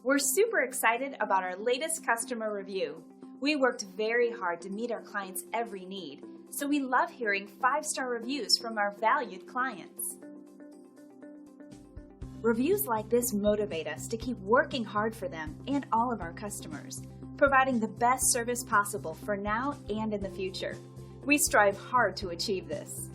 We're super excited about our latest customer review. We worked very hard to meet our clients' every need, so we love hearing 5-star reviews from our valued clients. Reviews like this motivate us to keep working hard for them and all of our customers, providing the best service possible for now and in the future. We strive hard to achieve this.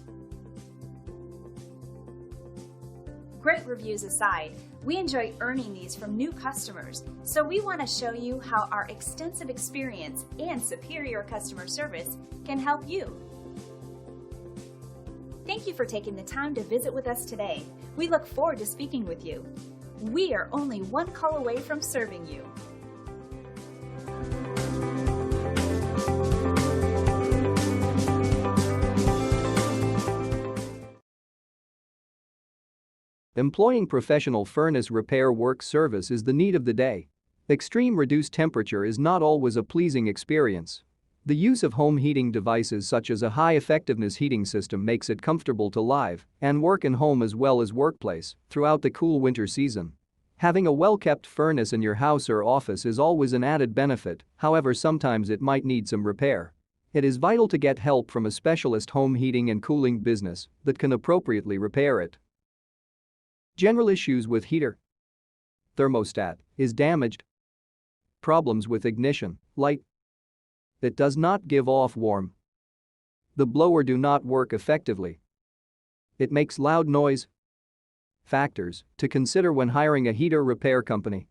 Great reviews aside, we enjoy earning these from new customers, so we want to show you how our extensive experience and superior customer service can help you. Thank you for taking the time to visit with us today. We look forward to speaking with you. We are only one call away from serving you. Employing professional furnace repair work service is the need of the day. Extreme reduced temperature is not always a pleasing experience. The use of home heating devices such as a high-effectiveness heating system makes it comfortable to live and work in home as well as workplace throughout the cool winter season. Having a well-kept furnace in your house or office is always an added benefit, however sometimes it might need some repair. It is vital to get help from a specialist home heating and cooling business that can appropriately repair it. General issues with heater. Thermostat is damaged. Problems with ignition, light. It does not give off warm. The blower do not work effectively. It makes loud noise. Factors to consider when hiring a heater repair company.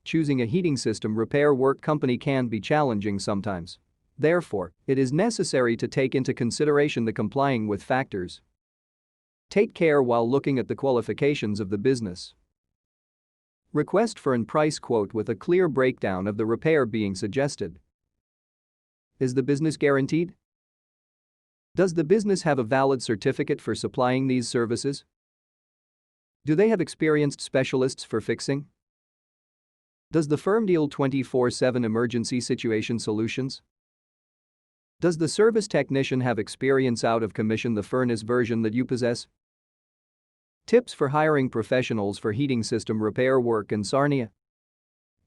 Choosing a heating system repair work company can be challenging sometimes. Therefore, it is necessary to take into consideration the complying with factors. Take care while looking at the qualifications of the business. Request for an price quote with a clear breakdown of the repair being suggested. Is the business guaranteed? Does the business have a valid certificate for supplying these services? Do they have experienced specialists for fixing? Does the firm deal 24/7 emergency situation solutions? Does the service technician have experience out of commission the furnace version that you possess? Tips for hiring professionals for heating system repair work in Sarnia.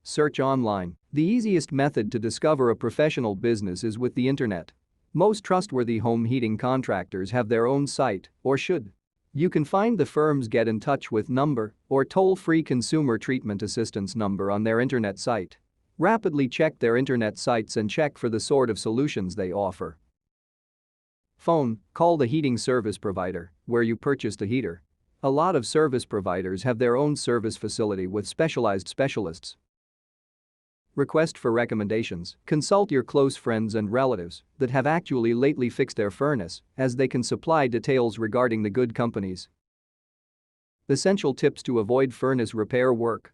Search online. The easiest method to discover a professional business is with the internet. Most trustworthy home heating contractors have their own site, or should. You can find the firm's get in touch with number or toll-free consumer treatment assistance number on their internet site. Rapidly check their internet sites and check for the sort of solutions they offer. Phone, call the heating service provider where you purchased a heater. A lot of service providers have their own service facility with specialized specialists. Request for recommendations. Consult your close friends and relatives that have actually lately fixed their furnace, as they can supply details regarding the good companies. Essential tips to avoid furnace repair work.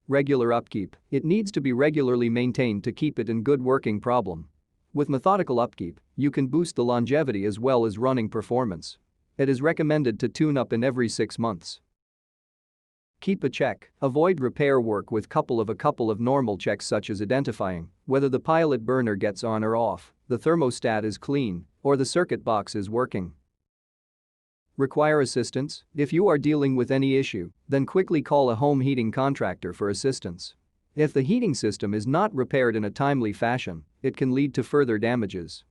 Regular upkeep. It needs to be regularly maintained to keep it in good working problem. With methodical upkeep, you can boost the longevity as well as running performance. It is recommended to tune up in every 6 months. Keep a check. Avoid repair work with a couple of normal checks such as identifying whether the pilot burner gets on or off, the thermostat is clean, or the circuit box is working. Require assistance? If you are dealing with any issue, then quickly call a home heating contractor for assistance. If the heating system is not repaired in a timely fashion, it can lead to further damages.